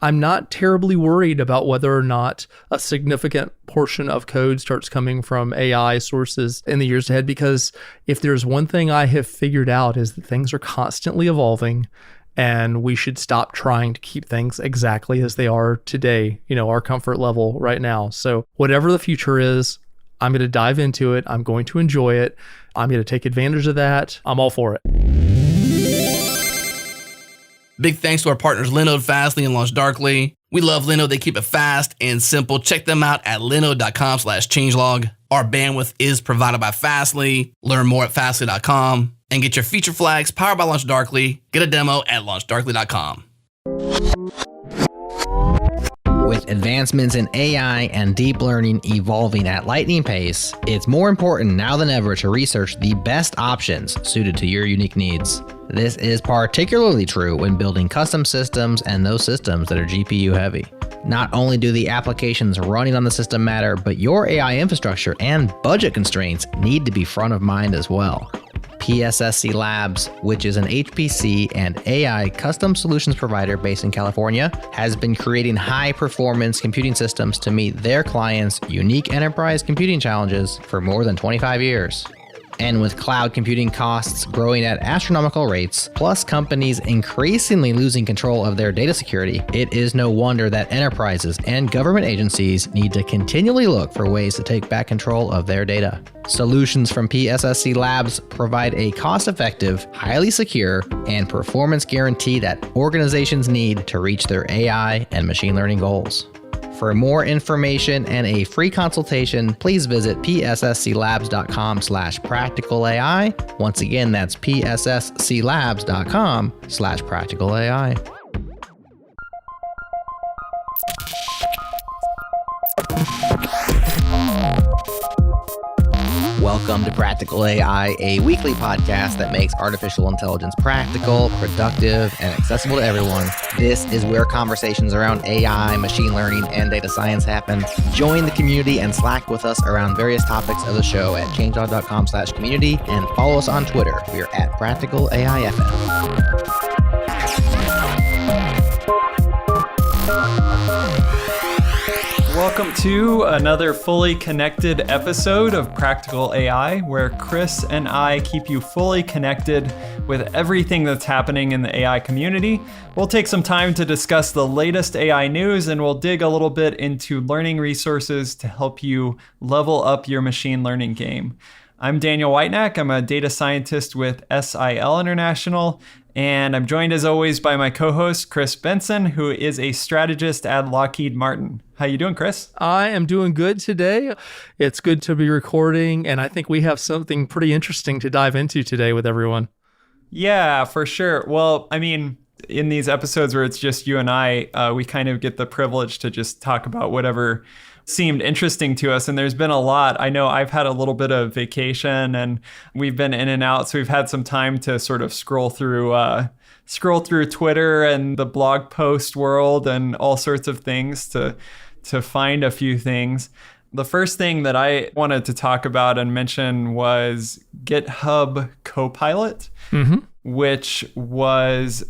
I'm not terribly worried about whether or not a significant portion of code starts coming from AI sources in the years ahead, because if there's one thing I have figured out is that things are constantly evolving, and we should stop trying to keep things exactly as they are today, our comfort level right now. So whatever the future is, I'm going to dive into it. I'm going to enjoy it. I'm going to take advantage of that. I'm all for it. Big thanks to our partners Linode, Fastly, and LaunchDarkly. We love Linode. They keep it fast and simple. Check them out at linode.com/changelog. Our bandwidth is provided by Fastly. Learn more at fastly.com and get your feature flags powered by LaunchDarkly. Get a demo at launchdarkly.com. With advancements in AI and deep learning evolving at lightning pace, it's more important now than ever to research the best options suited to your unique needs. This is particularly true when building custom systems and those systems that are GPU heavy. Not only do the applications running on the system matter, but your AI infrastructure and budget constraints need to be front of mind as well. PSSC Labs, which is an HPC and AI custom solutions provider based in California, has been creating high-performance computing systems to meet their clients' unique enterprise computing challenges for more than 25 years. And with cloud computing costs growing at astronomical rates, plus companies increasingly losing control of their data security, it is no wonder that enterprises and government agencies need to continually look for ways to take back control of their data. Solutions from PSSC Labs provide a cost-effective, highly secure, and performance guarantee that organizations need to reach their AI and machine learning goals. For more information and a free consultation, please visit pssclabs.com/practicalai. Once again, that's pssclabs.com/practicalai. Welcome to Practical AI, a weekly podcast that makes artificial intelligence practical, productive, and accessible to everyone. This is where conversations around AI, machine learning, and data science happen. Join the community and Slack with us around various topics of the show at changelog.com/community, and follow us on Twitter. We're at PracticalAIFM. Welcome to another fully connected episode of Practical AI, where Chris and I keep you fully connected with everything that's happening in the AI community. We'll take some time to discuss the latest AI news, and we'll dig a little bit into learning resources to help you level up your machine learning game. I'm Daniel Whitenack. I'm a data scientist with SIL International, and I'm joined as always by my co-host, Chris Benson, who is a strategist at Lockheed Martin. How you doing, Chris? I am doing good today. It's good to be recording, and I think we have something pretty interesting to dive into today with everyone. Yeah, for sure. Well, I mean, in these episodes where it's just you and I, we kind of get the privilege to just talk about whatever seemed interesting to us. And there's been a lot. I know I've had a little bit of vacation and we've been in and out. So we've had some time to sort of scroll through Twitter and the blog post world and all sorts of things to find a few things. The first thing that I wanted to talk about and mention was GitHub Copilot, which was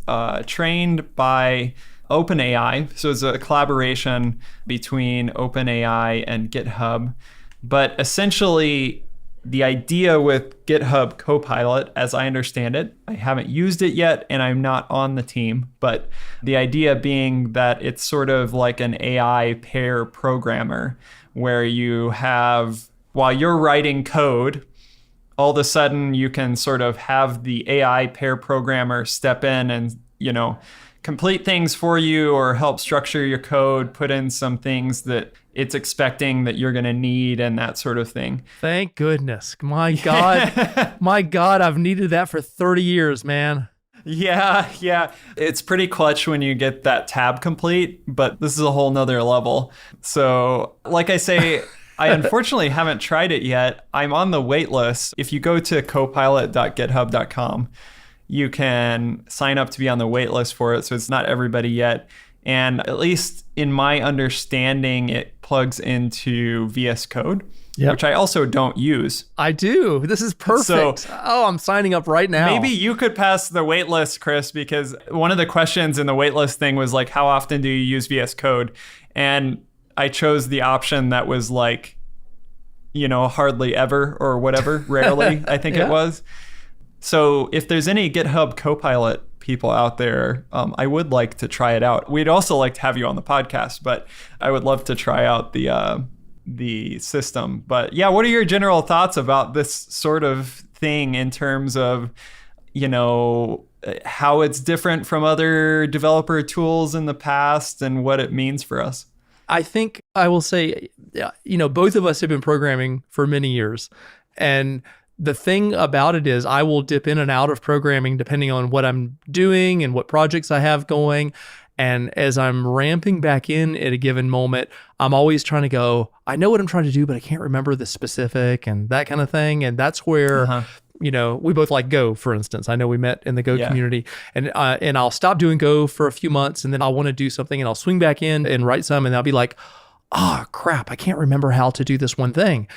trained by OpenAI. So it's a collaboration between OpenAI and GitHub. But essentially, the idea with GitHub Copilot, as I understand it, I haven't used it yet and I'm not on the team, but the idea being that it's sort of like an AI pair programmer where you have, while you're writing code, all of a sudden you can sort of have the AI pair programmer step in and, complete things for you or help structure your code, put in some things that it's expecting that you're going to need and that sort of thing. Thank goodness. My God. My God, I've needed that for 30 years, man. Yeah. It's pretty clutch when you get that tab complete, but this is a whole nother level. So like I say, I unfortunately haven't tried it yet. I'm on the wait list. If you go to copilot.github.com, you can sign up to be on the wait list for it. So it's not everybody yet. And at least in my understanding, it plugs into VS Code. Yep. which I also don't use. I do. This is perfect. I'm signing up right now. Maybe you could pass the waitlist, Chris, because one of the questions in the waitlist thing was like, how often do you use VS Code? And I chose the option that was like, hardly ever or whatever, rarely, I think it was. So if there's any GitHub Copilot people out there, I would like to try it out. We'd also like to have you on the podcast, but I would love to try out the system. But yeah, what are your general thoughts about this sort of thing in terms of, how it's different from other developer tools in the past and what it means for us? I think I will say, both of us have been programming for many years. And the thing about it is I will dip in and out of programming depending on what I'm doing and what projects I have going. And as I'm ramping back in at a given moment, I'm always trying to go, I know what I'm trying to do, but I can't remember the specific and that kind of thing. And that's where, we both like Go, for instance. I know we met in the Go community, and I'll stop doing Go for a few months, and then I'll want to do something, and I'll swing back in and write some, and I'll be like, oh, crap, I can't remember how to do this one thing.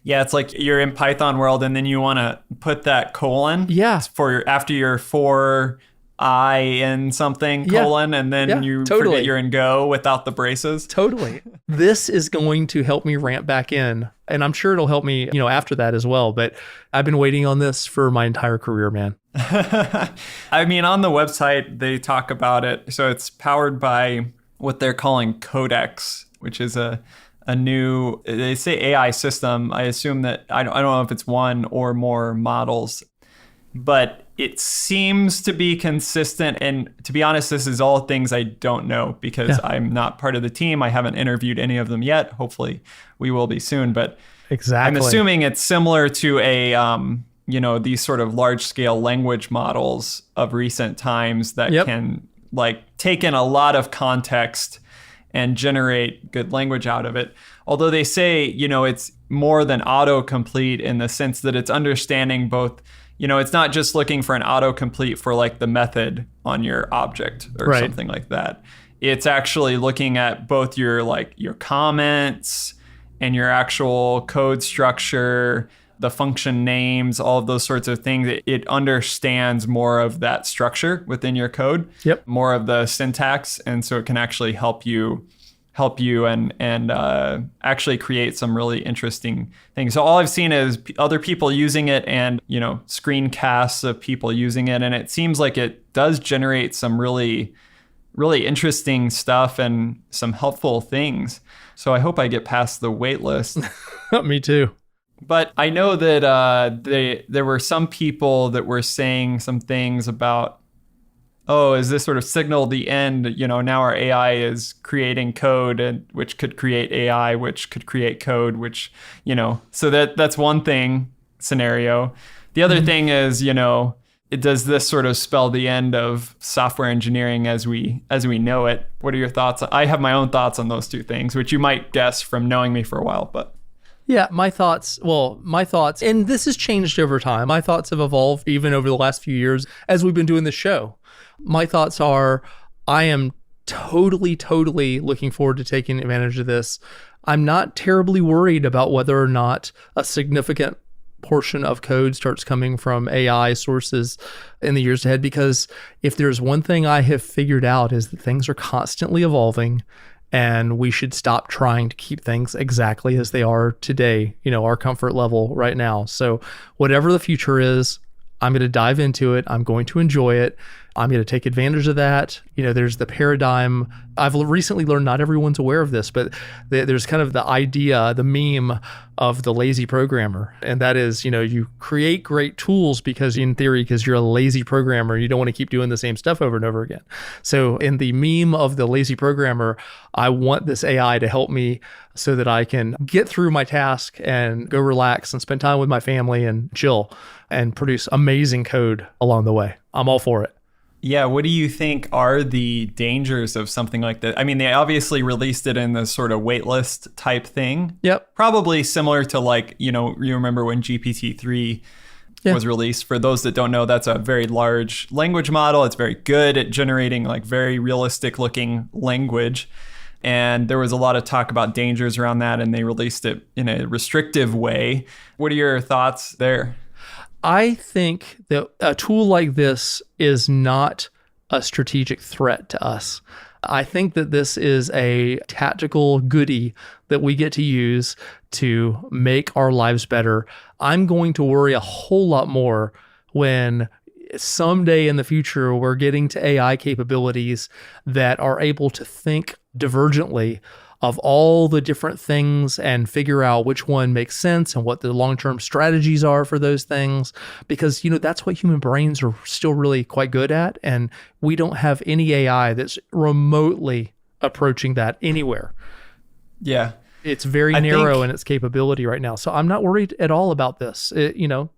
Yeah, it's like you're in Python world, and then you want to put that colon after your for I in something colon, and then you forget you're in Go without the braces. Totally. This is going to help me ramp back in, and I'm sure it'll help me, after that as well. But I've been waiting on this for my entire career, man. I mean, on the website, they talk about it. So it's powered by what they're calling Codex, which is a new, they say AI system. I assume that, I don't know if it's one or more models, but it seems to be consistent. And to be honest, this is all things I don't know because I'm not part of the team. I haven't interviewed any of them yet. Hopefully we will be soon, but I'm assuming it's similar to these sort of large scale language models of recent times that can take in a lot of context and generate good language out of it. Although they say, it's more than autocomplete in the sense that it's understanding both, it's not just looking for an autocomplete for like the method on your object or something like that. It's actually looking at both your comments and your actual code structure, the function names, all of those sorts of things. It understands more of that structure within your code, more of the syntax. And so it can actually help you and actually create some really interesting things. So all I've seen is other people using it and, screencasts of people using it. And it seems like it does generate some really, really interesting stuff and some helpful things. So I hope I get past the wait list. Me too. But I know that there were some people that were saying some things about, is this sort of signal the end? Now our AI is creating code, which could create AI, which could create code, which, so that's one thing scenario. The other thing is, does this sort of spell the end of software engineering as we know it? What are your thoughts? I have my own thoughts on those two things, which you might guess from knowing me for a while, but. Yeah, my thoughts, and this has changed over time. My thoughts have evolved even over the last few years as we've been doing this show. My thoughts are, I am totally looking forward to taking advantage of this. I'm not terribly worried about whether or not a significant portion of code starts coming from AI sources in the years ahead, because if there's one thing I have figured out is that things are constantly evolving. And we should stop trying to keep things exactly as they are today, our comfort level right now. So whatever the future is, I'm going to dive into it. I'm going to enjoy it. I'm going to take advantage of that. There's the paradigm. I've recently learned not everyone's aware of this, but there's kind of the idea, the meme of the lazy programmer. And that is, you create great tools because you're a lazy programmer. You don't want to keep doing the same stuff over and over again. So in the meme of the lazy programmer, I want this AI to help me so that I can get through my task and go relax and spend time with my family and chill and produce amazing code along the way. I'm all for it. Yeah, what do you think are the dangers of something like that? I mean, they obviously released it in this sort of waitlist type thing. Yep. Probably similar to you remember when GPT-3 was released. For those that don't know, that's a very large language model. It's very good at generating very realistic looking language. And there was a lot of talk about dangers around that, and they released it in a restrictive way. What are your thoughts there? I think that a tool like this is not a strategic threat to us. I think that this is a tactical goodie that we get to use to make our lives better. I'm going to worry a whole lot more when someday in the future we're getting to AI capabilities that are able to think divergently of all the different things and figure out which one makes sense and what the long-term strategies are for those things. Because, that's what human brains are still really quite good at. And we don't have any AI that's remotely approaching that anywhere. Yeah. It's very narrow in its capability right now. So I'm not worried at all about this.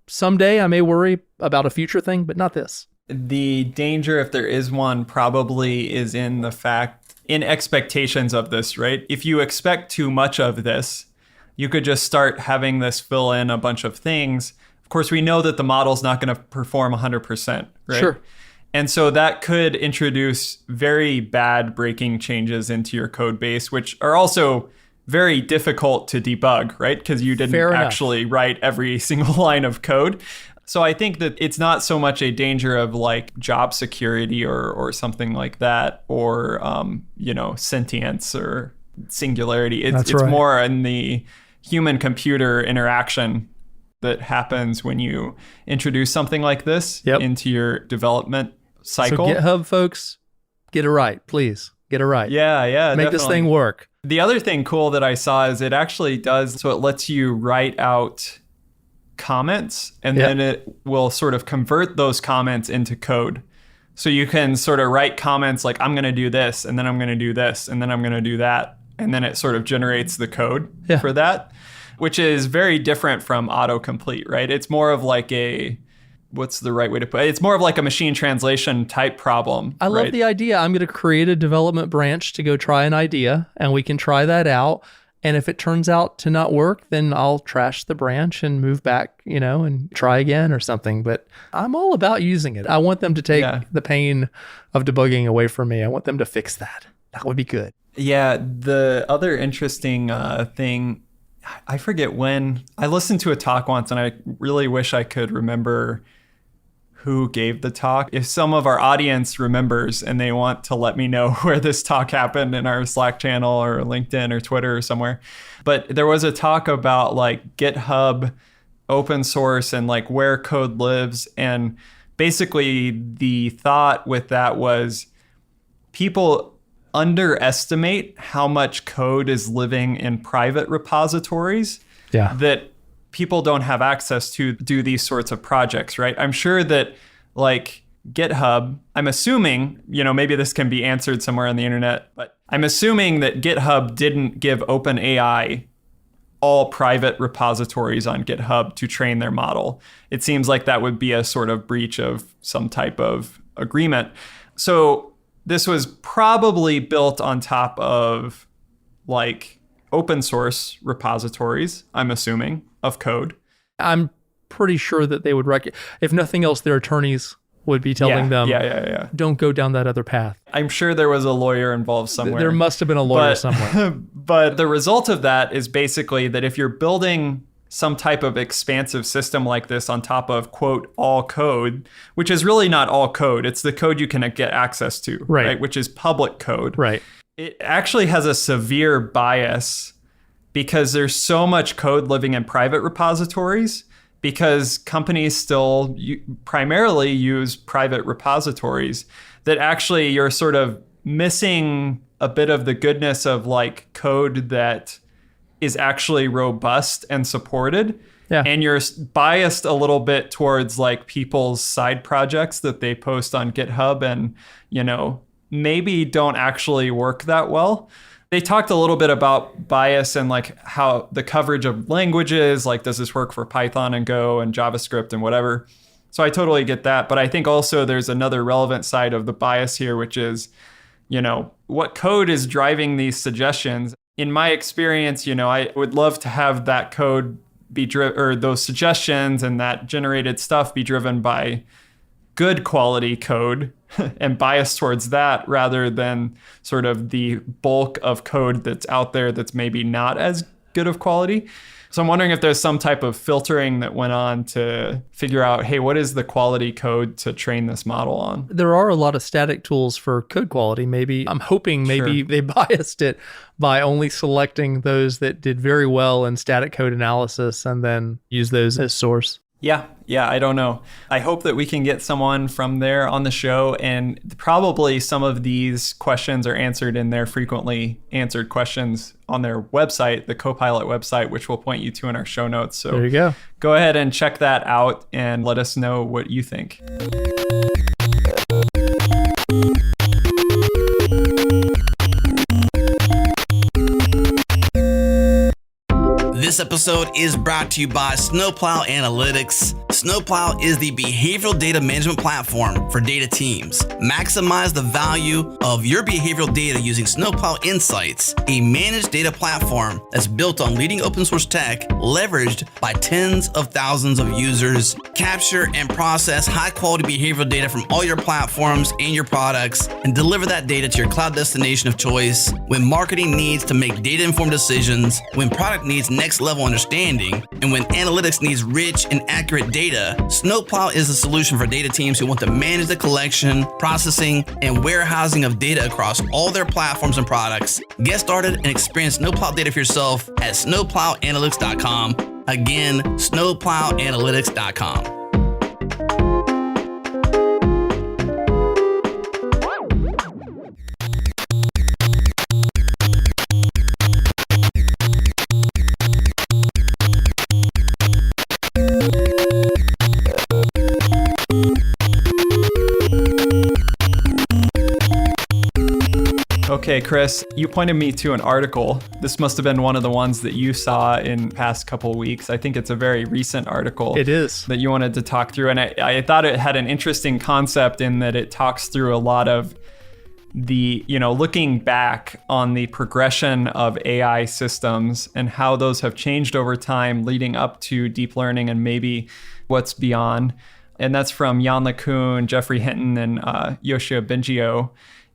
Someday I may worry about a future thing, but not this. The danger, if there is one, probably is in expectations of this, right? If you expect too much of this, you could just start having this fill in a bunch of things. Of course, we know that the model's not going to perform 100%, right? Sure. And so that could introduce very bad breaking changes into your code base, which are also very difficult to debug, right? Because you didn't actually write every single line of code. So I think that it's not so much a danger of like job security or something like that, or sentience or singularity. It's more in the human-computer interaction that happens when you introduce something like this into your development cycle. So GitHub folks, get it right, please. Get it right. Yeah, Make definitely. this thing work. The other thing cool that I saw is it actually does, so it lets you write out comments, and then it will sort of convert those comments into code. So you can sort of write comments like, I'm going to do this, and then I'm going to do this, and then I'm going to do that. And then it sort of generates the code for that, which is very different from autocomplete, right? It's more of like what's the right way to put it? It's more of like a machine translation type problem. I love the idea. I'm going to create a development branch to go try an idea, and we can try that out. And if it turns out to not work, then I'll trash the branch and move back, and try again or something. But I'm all about using it. I want them to take the pain of debugging away from me. I want them to fix that. That would be good. Yeah. The other interesting thing, I forget when, I listened to a talk once and I really wish I could remember who gave the talk. If some of our audience remembers and they want to let me know where this talk happened in our Slack channel or LinkedIn or Twitter or somewhere. But there was a talk about like GitHub, open source, and like where code lives. And basically the thought with that was people underestimate how much code is living in private repositories that people don't have access to do these sorts of projects, right? I'm sure that like GitHub, I'm assuming, maybe this can be answered somewhere on the internet, but I'm assuming that GitHub didn't give OpenAI all private repositories on GitHub to train their model. It seems like that would be a sort of breach of some type of agreement. So this was probably built on top of like open source repositories, I'm assuming, of code. I'm pretty sure that they would if nothing else, their attorneys would be telling them, don't go down that other path. I'm sure there was a lawyer involved somewhere. There must have been a lawyer somewhere. But the result of that is basically that if you're building some type of expansive system like this on top of, quote, all code, which is really not all code, it's the code you can get access to, right? Which is public code. Right. It actually has a severe bias because there's so much code living in private repositories because companies still primarily use private repositories that actually you're sort of missing a bit of the goodness of like code that is actually robust and supported. Yeah. And you're biased a little bit towards like people's side projects that they post on GitHub and, maybe don't actually work that well. They talked a little bit about bias and like how the coverage of languages, like does this work for Python and Go and JavaScript and whatever. So I totally get that. But I think also there's another relevant side of the bias here, which is, what code is driving these suggestions. In my experience, I would love to have that code be or those suggestions and that generated stuff be driven by good quality code and bias towards that rather than sort of the bulk of code that's out there that's maybe not as good of quality. So I'm wondering if there's some type of filtering that went on to figure out, hey, what is the quality code to train this model on? There are a lot of static tools for code quality. I'm hoping maybe they biased it by only selecting those that did very well in static code analysis and then use those as source. Yeah, I don't know. I hope that we can get someone from there on the show, and probably some of these questions are answered in their frequently answered questions on their website, the Copilot website, which we'll point you to in our show notes. So there you go. Go ahead and check that out and let us know what you think. This episode is brought to you by Snowplow Analytics. Snowplow is the behavioral data management platform for data teams. Maximize the value of your behavioral data using Snowplow Insights, a managed data platform that's built on leading open source tech, leveraged by tens of thousands of users. Capture and process high quality behavioral data from all your platforms and your products, and deliver that data to your cloud destination of choice. When marketing needs to make data informed decisions, when product needs next level understanding, and when analytics needs rich and accurate data, Snowplow is the solution for data teams who want to manage the collection, processing, and warehousing of data across all their platforms and products. Get started and experience Snowplow data for yourself at snowplowanalytics.com. Again, snowplowanalytics.com. Okay, Chris, you pointed me to an article. This must have been one of the ones that you saw in past couple weeks. I think it's a very recent article. It is. That you wanted to talk through. And I thought it had an interesting concept in that it talks through a lot of the, looking back on the progression of AI systems and how those have changed over time leading up to deep learning and maybe what's beyond. And that's from Jan LeCun, Geoffrey Hinton, and Yoshua Bengio.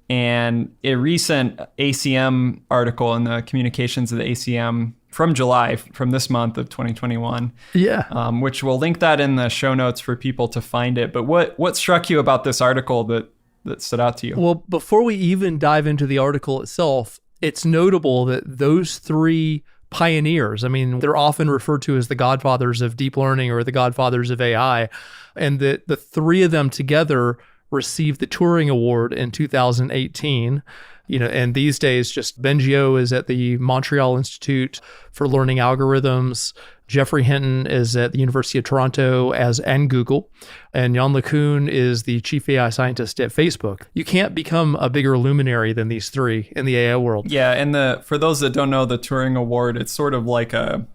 And a recent ACM article in the Communications of the ACM from July, from this month of 2021. Yeah. Which we'll link that in the show notes for people to find it. But what struck you about this article that stood out to you? Well, before we even dive into the article itself, it's notable that those three pioneers, they're often referred to as the godfathers of deep learning or the godfathers of AI, and that the three of them together received the Turing Award in 2018. And these days, just Bengio is at the Montreal Institute for Learning Algorithms. Geoffrey Hinton is at the University of Toronto and Google. And Jan LeCun is the chief AI scientist at Facebook. You can't become a bigger luminary than these three in the AI world. Yeah, and for those that don't know, the Turing Award, it's sort of like a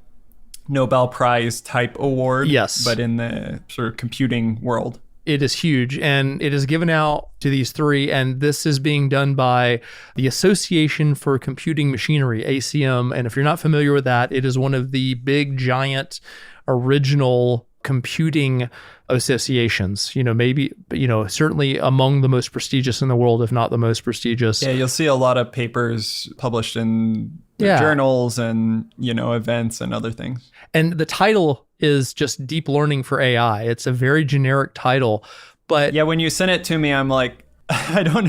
Nobel Prize type award. Yes. But in the sort of computing world. It is huge, and it is given out to these three, and this is being done by the Association for Computing Machinery, ACM. And if you're not familiar with that, it is one of the big, giant, original computing associations, certainly among the most prestigious in the world, if not the most prestigious. Yeah, you'll see a lot of papers published in journals and, events and other things. And the title is just Deep Learning for AI. It's a very generic title, but yeah, when you sent it to me, I'm like, I don't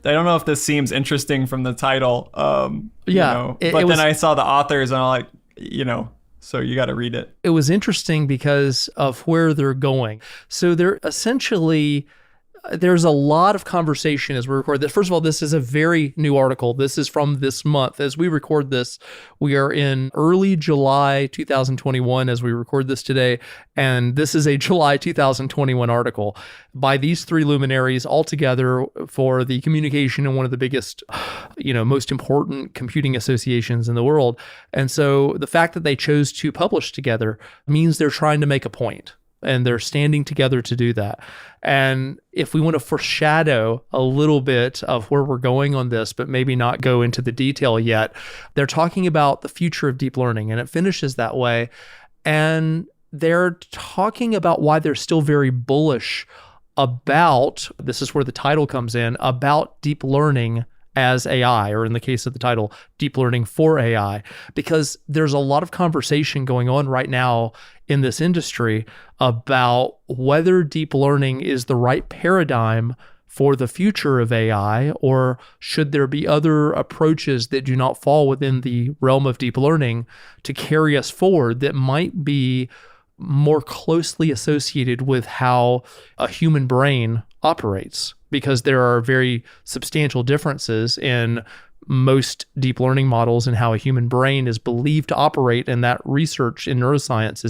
know if this seems interesting from the title. Then I saw the authors and I'm like, so you got to read it. It was interesting because of where they're going. So they're essentially, there's a lot of conversation as we record this. First of all, this is a very new article. This is from this month. As we record this, we are in early July 2021 as we record this today. And this is a July 2021 article by these three luminaries all together for the communication in one of the biggest, most important computing associations in the world. And so the fact that they chose to publish together means they're trying to make a point. And they're standing together to do that. And if we want to foreshadow a little bit of where we're going on this, but maybe not go into the detail yet, they're talking about the future of deep learning, and it finishes that way. And they're talking about why they're still very bullish about, this is where the title comes in, about deep learning as AI, or in the case of the title, deep learning for AI, because there's a lot of conversation going on right now in this industry about whether deep learning is the right paradigm for the future of AI, or should there be other approaches that do not fall within the realm of deep learning to carry us forward that might be more closely associated with how a human brain operates, because there are very substantial differences in most deep learning models and how a human brain is believed to operate, and that research in neuroscience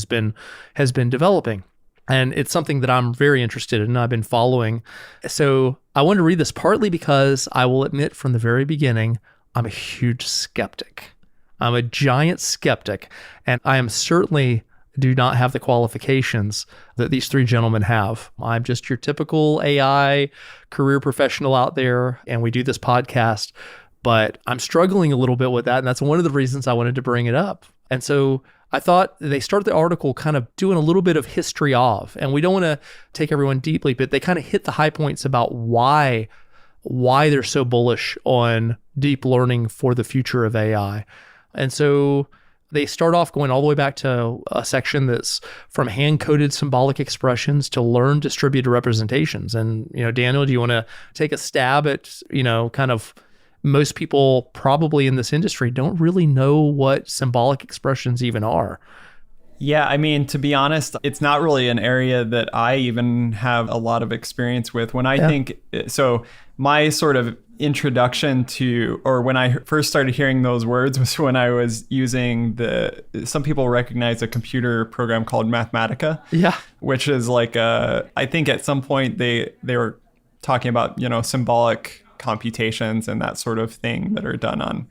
has been developing. And it's something that I'm very interested in and I've been following. So I wanted to read this partly because I will admit from the very beginning, I'm a huge skeptic. I'm a giant skeptic, and I am certainly do not have the qualifications that these three gentlemen have. I'm just your typical AI career professional out there, and we do this podcast, but I'm struggling a little bit with that, and that's one of the reasons I wanted to bring it up. And so I thought they start the article kind of doing a little bit of history of, and we don't want to take everyone deeply, but they kind of hit the high points about why they're so bullish on deep learning for the future of AI. And so they start off going all the way back to a section that's from hand-coded symbolic expressions to learned distributed representations. And, Daniel, do you want to take a stab at, kind of most people probably in this industry don't really know what symbolic expressions even are? Yeah, I mean, to be honest, it's not really an area that I even have a lot of experience with. When I think, so my sort of introduction to, or when I first started hearing those words was when I was using some people recognize a computer program called Mathematica. Yeah. Which is like, I think at some point they were talking about, symbolic computations and that sort of thing that are done on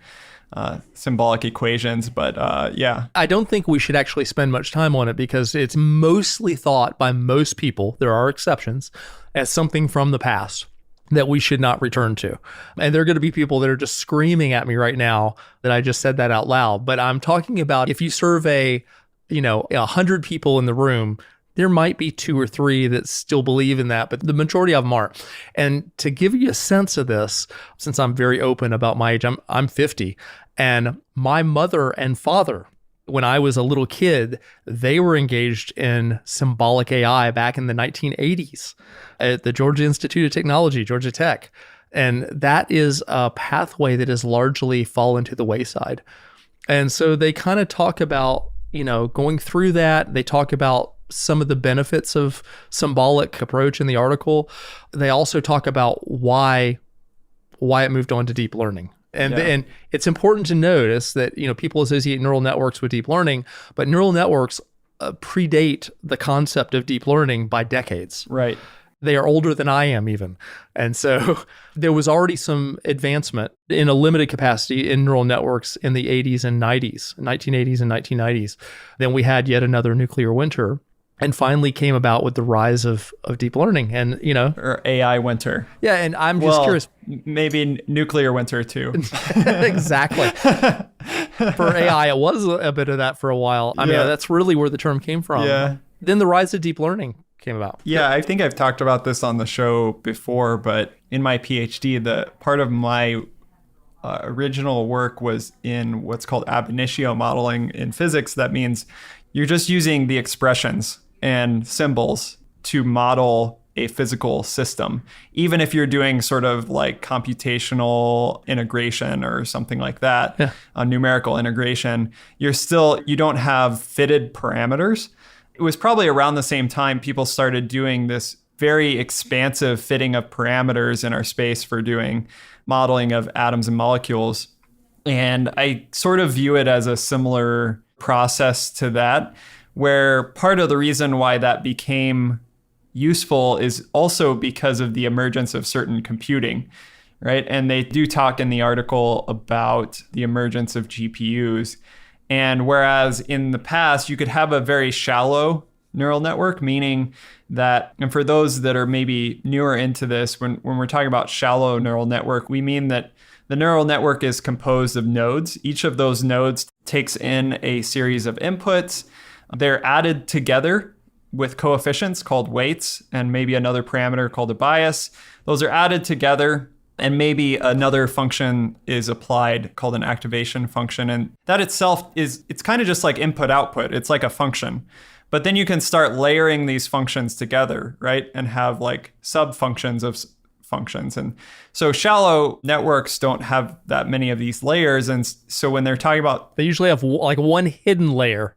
symbolic equations. But yeah. I don't think we should actually spend much time on it because it's mostly thought by most people, there are exceptions, as something from the past that we should not return to. And there are going to be people that are just screaming at me right now that I just said that out loud. But I'm talking about if you survey, 100 people in the room, there might be 2 or 3 that still believe in that, but the majority of them aren't. And to give you a sense of this, since I'm very open about my age, I'm 50, and my mother and father, when I was a little kid, they were engaged in symbolic AI back in the 1980s at the Georgia Institute of Technology, Georgia Tech. And that is a pathway that has largely fallen to the wayside. And so they kind of talk about, going through that. They talk about some of the benefits of symbolic approach in the article. They also talk about why it moved on to deep learning. And it's important to notice that, people associate neural networks with deep learning, but neural networks predate the concept of deep learning by decades. Right. They are older than I am even. And so there was already some advancement in a limited capacity in neural networks in the 80s and 90s, 1980s and 1990s. Then we had yet another nuclear winter, and finally came about with the rise of deep learning and, or AI winter. Yeah. And I'm just curious. Maybe nuclear winter too. Exactly. For AI, it was a bit of that for a while. I mean, that's really where the term came from. Yeah. Then the rise of deep learning came about. Yeah. I think I've talked about this on the show before, but in my PhD, the part of my original work was in what's called ab initio modeling in physics. That means you're just using the expressions and symbols to model a physical system. Even if you're doing sort of like computational integration or something like that, a numerical integration, you don't have fitted parameters. It was probably around the same time people started doing this very expansive fitting of parameters in our space for doing modeling of atoms and molecules. And I sort of view it as a similar process to that, where part of the reason why that became useful is also because of the emergence of certain computing, right? And they do talk in the article about the emergence of GPUs. And whereas in the past, you could have a very shallow neural network, meaning that, and for those that are maybe newer into this, when we're talking about shallow neural network, we mean that the neural network is composed of nodes. Each of those nodes takes in a series of inputs. They're added together with coefficients called weights and maybe another parameter called a bias. Those are added together, and maybe another function is applied called an activation function. And that itself it's kind of just like input output. It's like a function. But then you can start layering these functions together, right? And have like sub functions of functions. And so shallow networks don't have that many of these layers. And so when they're talking about, they usually have like one hidden layer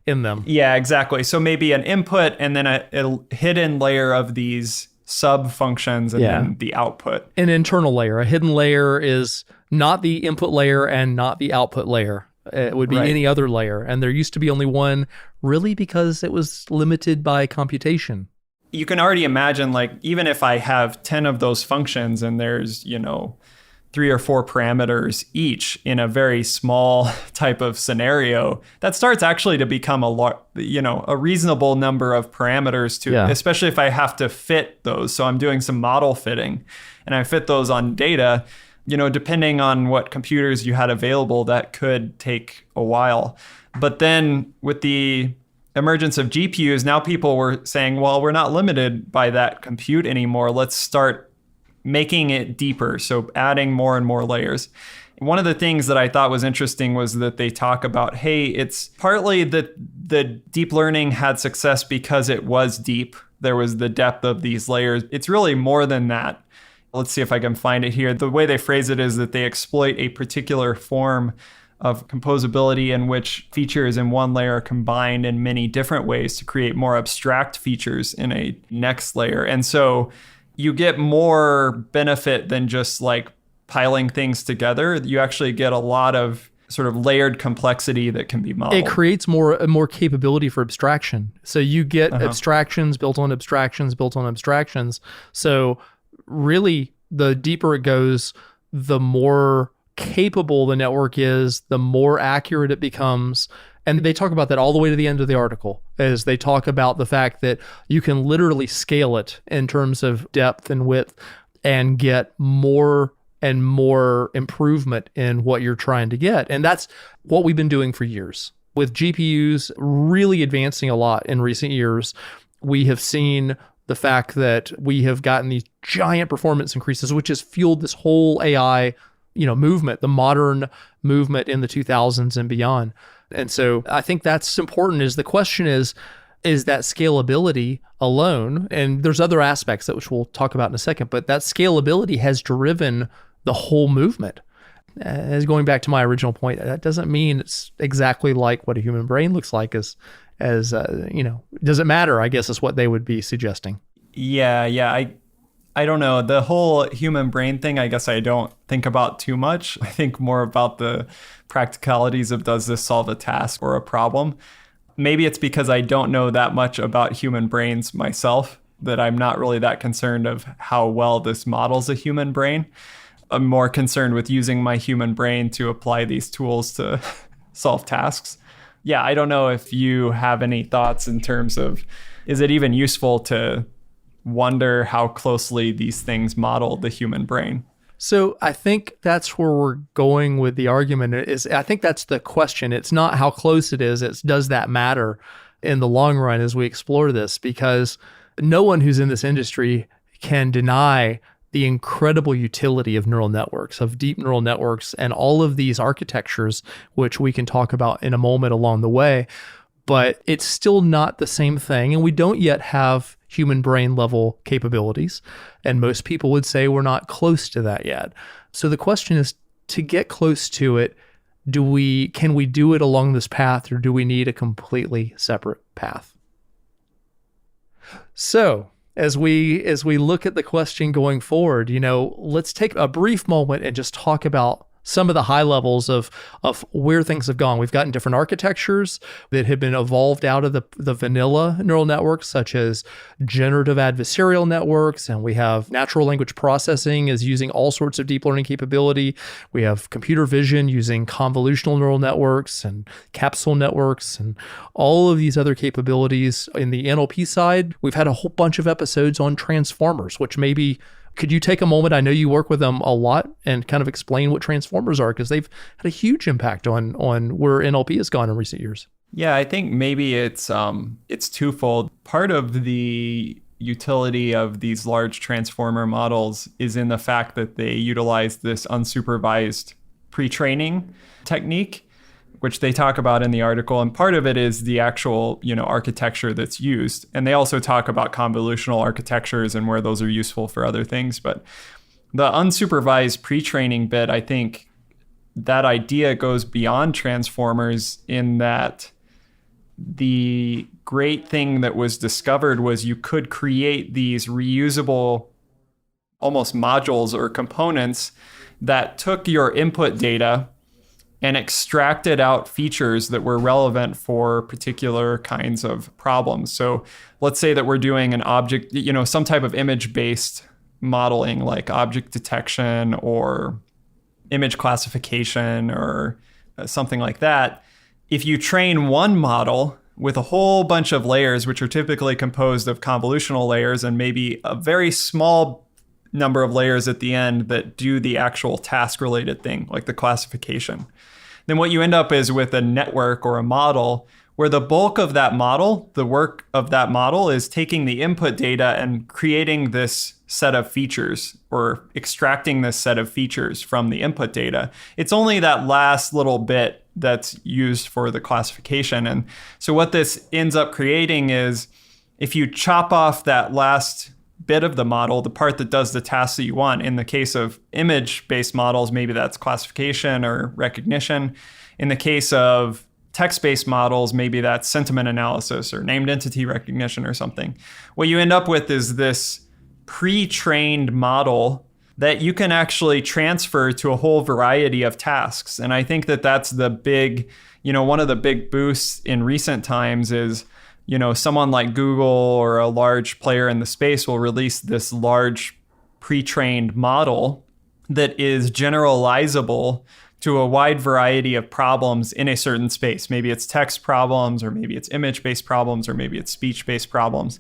in them. Yeah, exactly. So maybe an input and then a hidden layer of these sub functions and then the output. An internal layer. A hidden layer is not the input layer and not the output layer. It would be any other layer. And there used to be only one, really, because it was limited by computation. You can already imagine, like, even if I have 10 of those functions and there's, 3 or 4 parameters each in a very small type of scenario, that starts actually to become a reasonable number of parameters especially if I have to fit those. So I'm doing some model fitting and I fit those on data, depending on what computers you had available, that could take a while. But then with the emergence of GPUs, now people were saying, well, we're not limited by that compute anymore. Let's start making it deeper. So adding more and more layers. One of the things that I thought was interesting was that they talk about, hey, it's partly that the deep learning had success because it was deep. There was the depth of these layers. It's really more than that. Let's see if I can find it here. The way they phrase it is that they exploit a particular form of composability in which features in one layer are combined in many different ways to create more abstract features in a next layer. And so you get more benefit than just like piling things together. You actually get a lot of sort of layered complexity that can be modeled. It creates more capability for abstraction. So you get abstractions built on abstractions built on abstractions. So really, the deeper it goes, the more capable the network is, the more accurate it becomes. And they talk about that all the way to the end of the article, as they talk about the fact that you can literally scale it in terms of depth and width and get more and more improvement in what you're trying to get. And that's what we've been doing for years. With GPUs really advancing a lot in recent years, we have seen the fact that we have gotten these giant performance increases, which has fueled this whole AI movement, the modern movement in the 2000s and beyond. And so I think that's important. Is the question is that scalability alone, and there's other aspects which we'll talk about in a second, but that scalability has driven the whole movement. As going back to my original point, that doesn't mean it's exactly like what a human brain looks like as does it matter, I guess, is what they would be suggesting. Yeah. I don't know. The whole human brain thing, I guess I don't think about too much. I think more about the practicalities of, does this solve a task or a problem? Maybe it's because I don't know that much about human brains myself that I'm not really that concerned of how well this models a human brain. I'm more concerned with using my human brain to apply these tools to solve tasks. Yeah, I don't know if you have any thoughts in terms of, is it even useful to wonder how closely these things model the human brain? So I think that's where we're going with the argument. I think that's the question. It's not how close it is. It's, does that matter in the long run as we explore this? Because no one who's in this industry can deny the incredible utility of neural networks, of deep neural networks, and all of these architectures, which we can talk about in a moment along the way. But it's still not the same thing. And we don't yet have human brain level capabilities. And most people would say we're not close to that yet. So the question is, to get close to it, can we do it along this path, or do we need a completely separate path? So as we look at the question going forward, let's take a brief moment and just talk about some of the high levels of where things have gone. We've gotten different architectures that have been evolved out of the vanilla neural networks, such as generative adversarial networks, and we have natural language processing is using all sorts of deep learning capability. We have computer vision using convolutional neural networks and capsule networks and all of these other capabilities. In the NLP side, we've had a whole bunch of episodes on transformers, which maybe could you take a moment? I know you work with them a lot, and kind of explain what transformers are, because they've had a huge impact on where NLP has gone in recent years. Yeah, I think maybe it's twofold. Part of the utility of these large transformer models is in the fact that they utilize this unsupervised pre-training technique, which they talk about in the article. And part of it is the actual, architecture that's used. And they also talk about convolutional architectures and where those are useful for other things. But the unsupervised pre-training bit, I think that idea goes beyond transformers in that the great thing that was discovered was you could create these reusable almost modules or components that took your input data and extracted out features that were relevant for particular kinds of problems. So let's say that we're doing an object, some type of image-based modeling like object detection or image classification or something like that. If you train one model with a whole bunch of layers, which are typically composed of convolutional layers and maybe a very small number of layers at the end that do the actual task-related thing, like the classification, then what you end up is with a network or a model where the bulk of that model, the work of that model is taking the input data and creating this set of features or extracting this set of features from the input data. It's only that last little bit that's used for the classification. And so what this ends up creating is if you chop off that last bit of the model, the part that does the task that you want, in the case of image-based models, maybe that's classification or recognition. In the case of text-based models, maybe that's sentiment analysis or named entity recognition or something. What you end up with is this pre-trained model that you can actually transfer to a whole variety of tasks. And I think that that's the big, one of the big boosts in recent times is, someone like Google or a large player in the space will release this large pre-trained model that is generalizable to a wide variety of problems in a certain space. Maybe it's text problems, or maybe it's image-based problems, or maybe it's speech-based problems.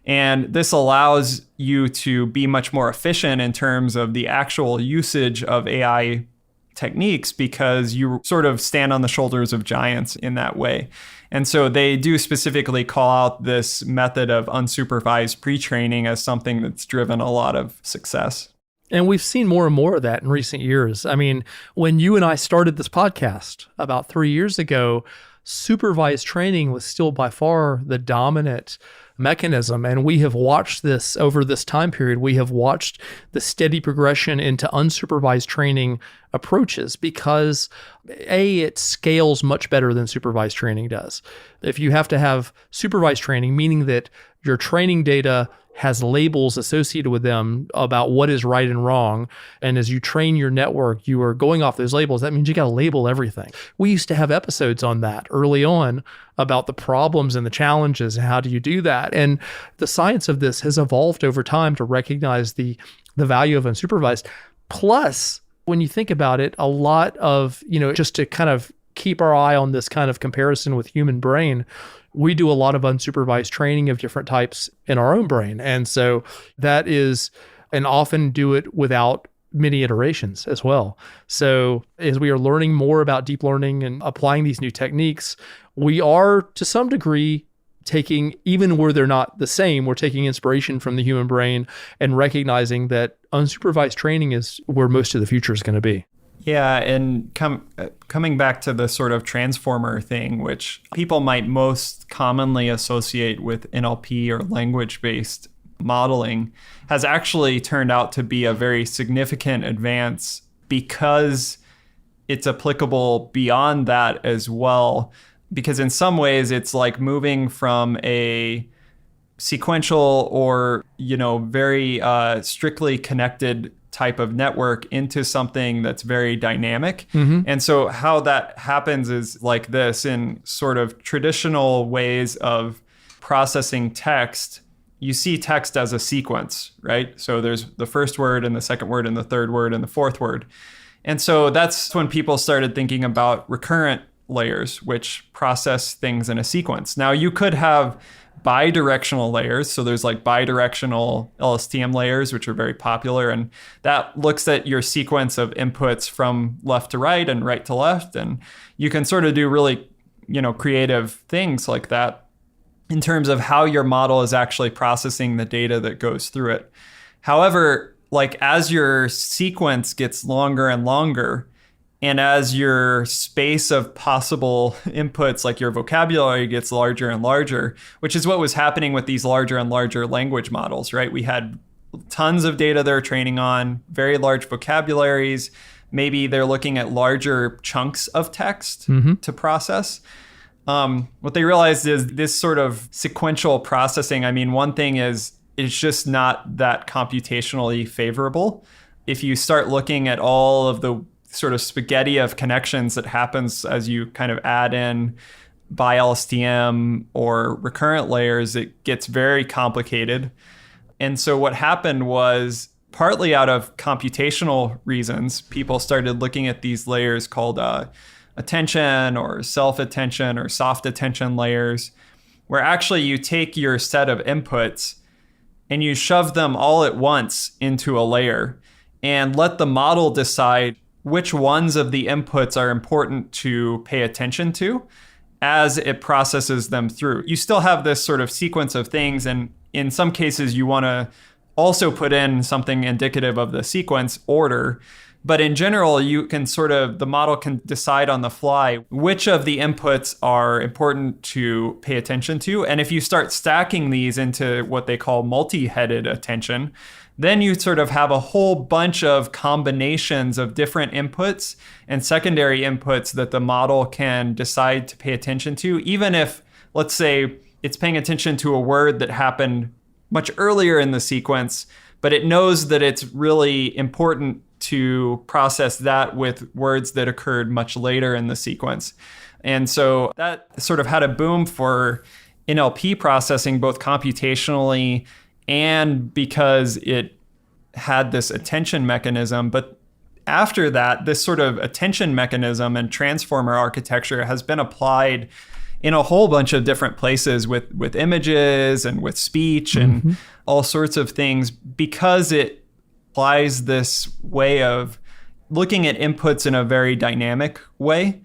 And this allows you to be much more efficient in terms of the actual usage of AI techniques because you sort of stand on the shoulders of giants in that way. And so they do specifically call out this method of unsupervised pre-training as something that's driven a lot of success. And we've seen more and more of that in recent years. I mean, when you and I started this podcast about 3 years ago, supervised training was still by far the dominant mechanism. And we have watched this over this time period. We have watched the steady progression into unsupervised training approaches because it scales much better than supervised training does. If you have to have supervised training, meaning that your training data has labels associated with them about what is right and wrong. And as you train your network, you are going off those labels. That means you got to label everything. We used to have episodes on that early on about the problems and the challenges and how do you do that. And the science of this has evolved over time to recognize the value of unsupervised. Plus, when you think about it, a lot of, just to kind of keep our eye on this kind of comparison with human brain, we do a lot of unsupervised training of different types in our own brain. And so that is, and often do it without many iterations as well. So as we are learning more about deep learning and applying these new techniques, we are to some degree taking, even where they're not the same, we're taking inspiration from the human brain and recognizing that unsupervised training is where most of the future is going to be. Yeah, and coming back to the sort of transformer thing, which people might most commonly associate with NLP or language-based modeling, has actually turned out to be a very significant advance because it's applicable beyond that as well. Because in some ways, it's like moving from a sequential or, very strictly connected type of network into something that's very dynamic. Mm-hmm. And so how that happens is like this: in sort of traditional ways of processing text, you see text as a sequence, right? So there's the first word and the second word and the third word and the fourth word. And so that's when people started thinking about recurrent layers, which process things in a sequence. Now you could have bidirectional layers. So there's like bidirectional LSTM layers, which are very popular. And that looks at your sequence of inputs from left to right and right to left. And you can sort of do really creative things like that in terms of how your model is actually processing the data that goes through it. However, like as your sequence gets longer and longer, and as your space of possible inputs, like your vocabulary gets larger and larger, which is what was happening with these larger and larger language models, right? We had tons of data they're training on, very large vocabularies. Maybe they're looking at larger chunks of text to process. What they realized is this sort of sequential processing. I mean, one thing is it's just not that computationally favorable. If you start looking at all of the sort of spaghetti of connections that happens as you kind of add in by LSTM or recurrent layers, it gets very complicated. And so what happened was, partly out of computational reasons, people started looking at these layers called attention or self-attention or soft attention layers, where actually you take your set of inputs and you shove them all at once into a layer and let the model decide which ones of the inputs are important to pay attention to as it processes them through. You still have this sort of sequence of things, and in some cases you want to also put in something indicative of the sequence order. But in general, the model can decide on the fly which of the inputs are important to pay attention to. And if you start stacking these into what they call multi-headed attention, then you sort of have a whole bunch of combinations of different inputs and secondary inputs that the model can decide to pay attention to, even if, let's say, it's paying attention to a word that happened much earlier in the sequence, but it knows that it's really important to process that with words that occurred much later in the sequence. And so that sort of had a boom for NLP processing, both computationally and because it had this attention mechanism. But after that, this sort of attention mechanism and transformer architecture has been applied in a whole bunch of different places with images and with speech and all sorts of things, because it applies this way of looking at inputs in a very dynamic way,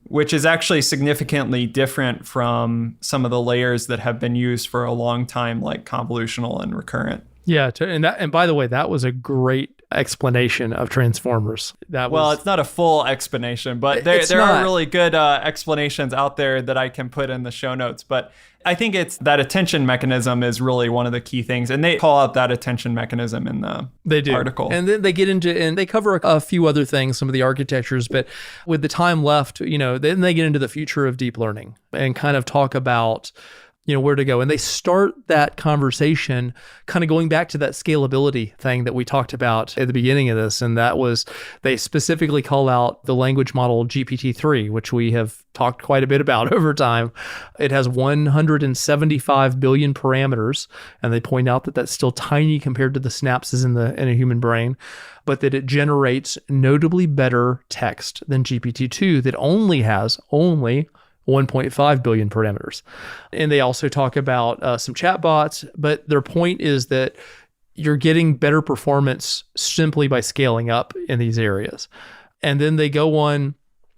which is actually significantly different from some of the layers that have been used for a long time, like convolutional and recurrent. Yeah, and by the way, that was a great explanation of transformers. It's not a full explanation, but there are really good explanations out there that I can put in the show notes. But I think it's that attention mechanism is really one of the key things, and they call out that attention mechanism in the article. And then they get into, and they cover a few other things, some of the architectures, but with the time left, then they get into the future of deep learning and kind of talk about where to go. And they start that conversation kind of going back to that scalability thing that we talked about at the beginning of this. And that was, they specifically call out the language model GPT-3, which we have talked quite a bit about over time. It has 175 billion parameters. And they point out that that's still tiny compared to the synapses in a human brain, but that it generates notably better text than GPT-2 that only has 1.5 billion parameters. And they also talk about some chatbots, but their point is that you're getting better performance simply by scaling up in these areas. And then they go on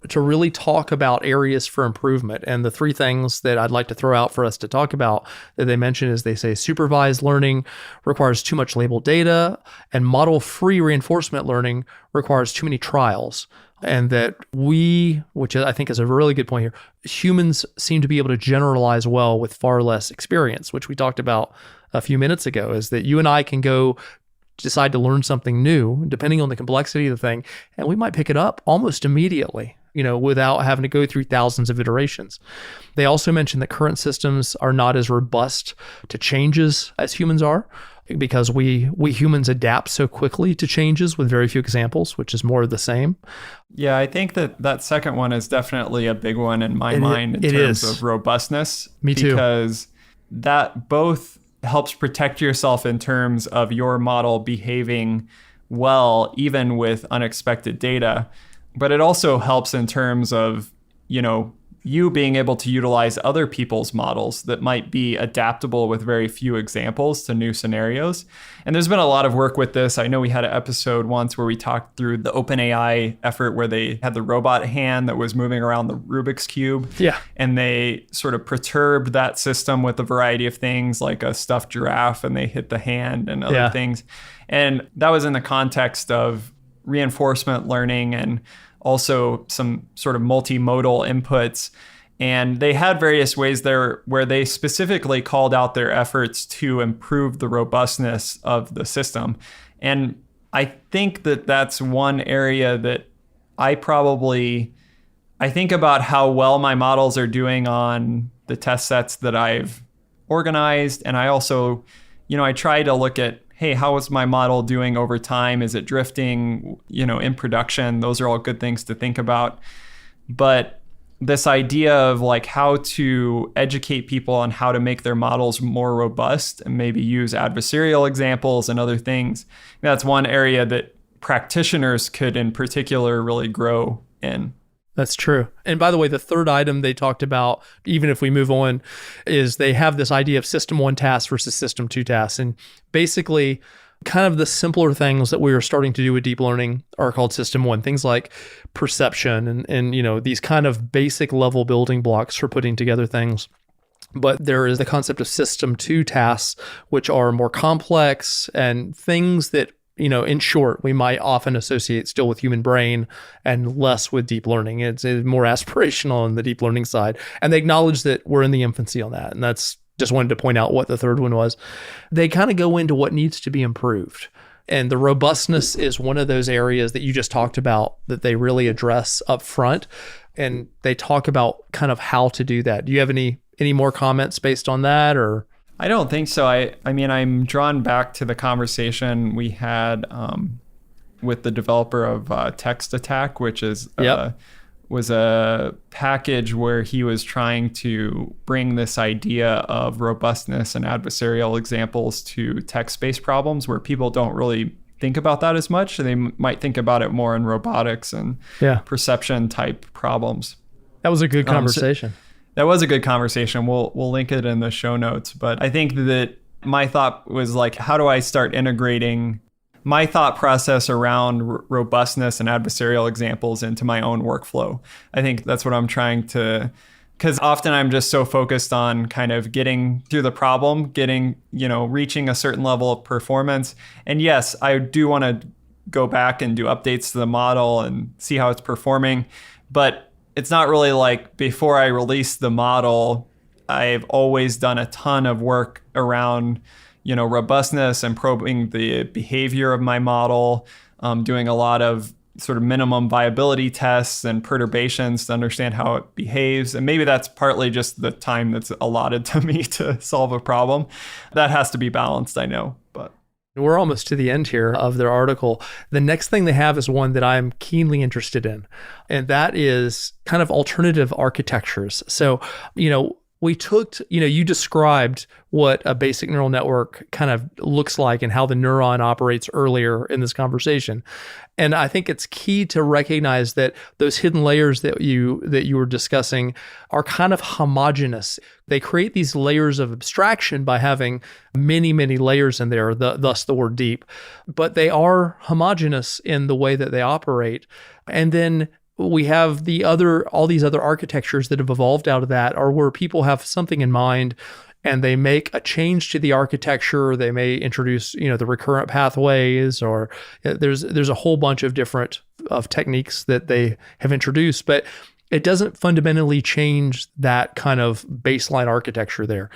to really talk about areas for improvement. And the three things that I'd like to throw out for us to talk about that they mention is, they say supervised learning requires too much labeled data, and model-free reinforcement learning requires too many trials. And that which I think is a really good point here, humans seem to be able to generalize well with far less experience, which we talked about a few minutes ago, is that you and I can go decide to learn something new, depending on the complexity of the thing, and we might pick it up almost immediately, without having to go through thousands of iterations. They also mentioned that current systems are not as robust to changes as humans are, because we humans adapt so quickly to changes with very few examples, which is more of the same. Yeah, I think that second one is definitely a big one in my mind in terms of robustness. Me too. Because that both helps protect yourself in terms of your model behaving well, even with unexpected data, but it also helps in terms of, you being able to utilize other people's models that might be adaptable with very few examples to new scenarios. And there's been a lot of work with this. I know we had an episode once where we talked through the OpenAI effort where they had the robot hand that was moving around the Rubik's Cube. Yeah. And they sort of perturbed that system with a variety of things like a stuffed giraffe, and they hit the hand and other things. And that was in the context of reinforcement learning and also some sort of multimodal inputs. And they had various ways there where they specifically called out their efforts to improve the robustness of the system. And I think that that's one area that I think about how well my models are doing on the test sets that I've organized. And I also, I try to look at, hey, how is my model doing over time? Is it drifting, in production? Those are all good things to think about. But this idea of like how to educate people on how to make their models more robust and maybe use adversarial examples and other things, that's one area that practitioners could in particular really grow in. That's true. And by the way, the third item they talked about, even if we move on, is they have this idea of system 1 tasks versus system 2 tasks. And basically, kind of the simpler things that we are starting to do with deep learning are called system 1. Things like perception and these kind of basic level building blocks for putting together things. But there is the concept of system 2 tasks, which are more complex and things that in short, we might often associate still with human brain and less with deep learning. It's more aspirational on the deep learning side. And they acknowledge that we're in the infancy on that. And that's just wanted to point out what the third one was. They kind of go into what needs to be improved. And the robustness is one of those areas that you just talked about that they really address up front. And they talk about kind of how to do that. Do you have any more comments based on that, or? I don't think so. I mean, I'm drawn back to the conversation we had with the developer of Text Attack, which is was a package where he was trying to bring this idea of robustness and adversarial examples to text-based problems where people don't really think about that as much. They might think about it more in robotics and perception type problems. That was a good conversation. That was a good conversation. We'll link it in the show notes. But I think that my thought was like, how do I start integrating my thought process around robustness and adversarial examples into my own workflow? I think that's what I'm trying to, because often I'm just so focused on kind of getting through the problem, reaching a certain level of performance. And yes, I do want to go back and do updates to the model and see how it's performing. But it's not really like before I release the model, I've always done a ton of work around, robustness and probing the behavior of my model, doing a lot of sort of minimum viability tests and perturbations to understand how it behaves. And maybe that's partly just the time that's allotted to me to solve a problem. That has to be balanced, I know, but. We're almost to the end here of their article. The next thing they have is one that I'm keenly interested in, and that is kind of alternative architectures. So, we took, you described what a basic neural network kind of looks like and how the neuron operates earlier in this conversation. And I think it's key to recognize that those hidden layers that you were discussing are kind of homogeneous. They create these layers of abstraction by having many, many layers in there, thus the word deep. But they are homogeneous in the way that they operate. And then we have all these other architectures that have evolved out of that are where people have something in mind and they make a change to the architecture. They may introduce, the recurrent pathways, or there's a whole bunch of different techniques that they have introduced, but it doesn't fundamentally change that kind of baseline architecture there.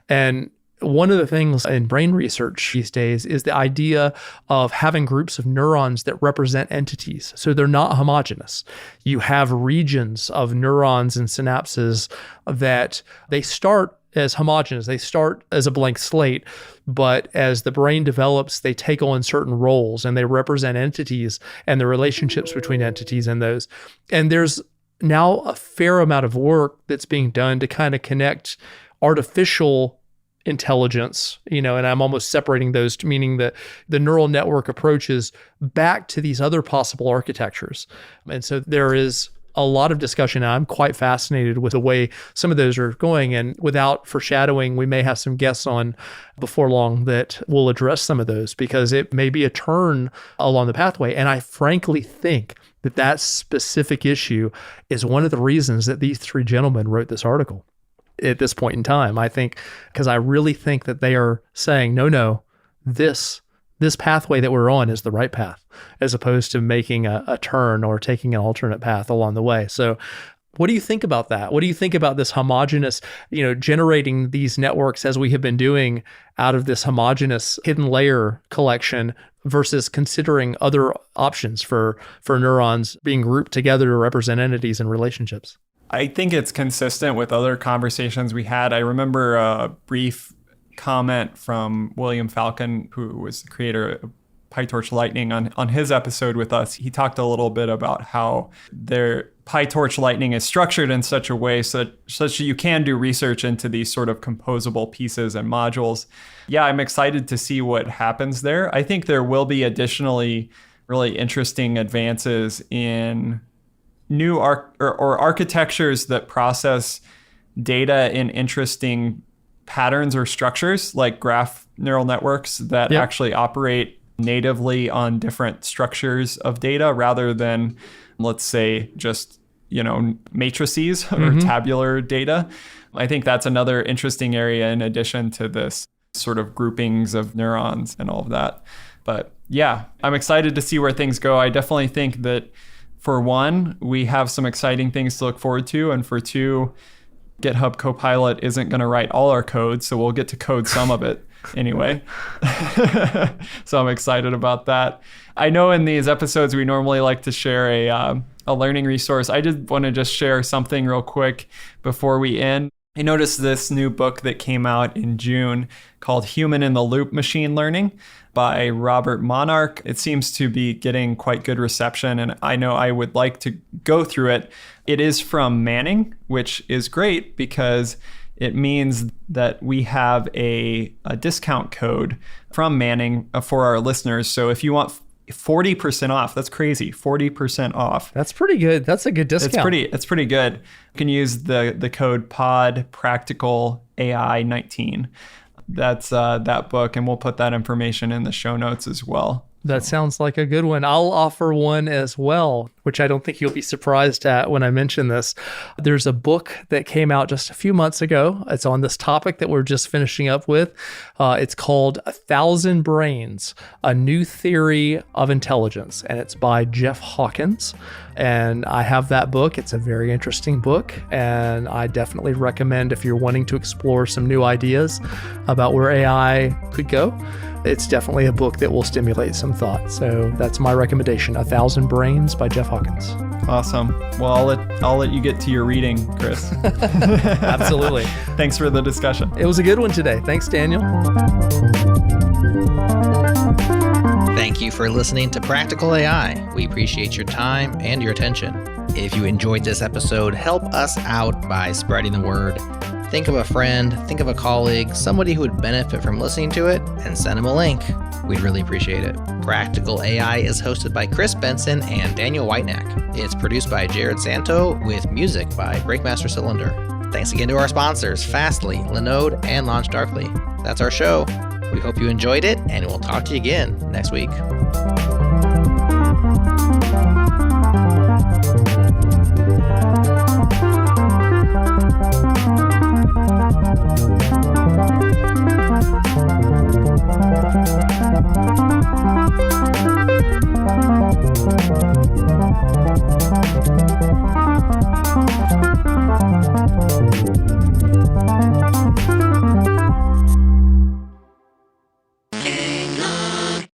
And one of the things in brain research these days is the idea of having groups of neurons that represent entities. So they're not homogeneous. You have regions of neurons and synapses that they start as homogeneous. They start as a blank slate, but as the brain develops, they take on certain roles and they represent entities and the relationships between entities and those. And there's now a fair amount of work that's being done to kind of connect artificial intelligence, and I'm almost separating those, meaning that the neural network approaches back to these other possible architectures. And so there is a lot of discussion. I'm quite fascinated with the way some of those are going. And without foreshadowing, we may have some guests on before long that will address some of those, because it may be a turn along the pathway. And I frankly think that that specific issue is one of the reasons that these three gentlemen wrote this article at this point in time. I think, because I really think that they are saying, no, this pathway that we're on is the right path, as opposed to making a turn or taking an alternate path along the way. So what do you think about that? What do you think about this homogeneous, generating these networks as we have been doing out of this homogeneous hidden layer collection versus considering other options for neurons being grouped together to represent entities and relationships? I think it's consistent with other conversations we had. I remember a brief comment from William Falcon, who was the creator of PyTorch Lightning, on his episode with us. He talked a little bit about how their PyTorch Lightning is structured in such a way such that you can do research into these sort of composable pieces and modules. Yeah, I'm excited to see what happens there. I think there will be additionally really interesting advances in new architectures that process data in interesting patterns or structures, like graph neural networks that actually operate natively on different structures of data rather than, let's say, just matrices or tabular data. I think that's another interesting area in addition to this sort of groupings of neurons and all of that. But yeah, I'm excited to see where things go. I definitely think that, for one, we have some exciting things to look forward to, and for two, GitHub Copilot isn't going to write all our code, so we'll get to code some of it anyway. So I'm excited about that. I know in these episodes we normally like to share a learning resource. I just want to just share something real quick before we end. I noticed this new book that came out in June called Human in the Loop Machine Learning by Robert Monarch. It seems to be getting quite good reception, and I know I would like to go through it. It is from Manning, which is great because it means that we have a discount code from Manning for our listeners. So if you want 40% off, that's crazy, 40% off. That's pretty good. That's a good discount. It's pretty good. You can use the code POD Practical AI 19. That's that book, and we'll put that information in the show notes as well. That sounds like a good one. I'll offer one as well, which I don't think you'll be surprised at when I mention this. There's a book that came out just a few months ago. It's on this topic that we're just finishing up with. It's called 1,000 Brains, A New Theory of Intelligence, and it's by Jeff Hawkins. And I have that book. It's a very interesting book, and I definitely recommend, if you're wanting to explore some new ideas about where AI could go, it's definitely a book that will stimulate some thought. So that's my recommendation, 1,000 Brains by Jeff Hawkins. Awesome. Well, I'll let you get to your reading, Chris. Absolutely. Thanks for the discussion. It was a good one today. Thanks, Daniel. Thank you for listening to Practical AI. We appreciate your time and your attention. If you enjoyed this episode, help us out by spreading the word. Think of a friend, think of a colleague, somebody who would benefit from listening to it, and send them a link. We'd really appreciate it. Practical AI is hosted by Chris Benson and Daniel Whitenack. It's produced by Jared Santo with music by Breakmaster Cylinder. Thanks again to our sponsors, Fastly, Linode, and LaunchDarkly. That's our show. We hope you enjoyed it, and we'll talk to you again next week.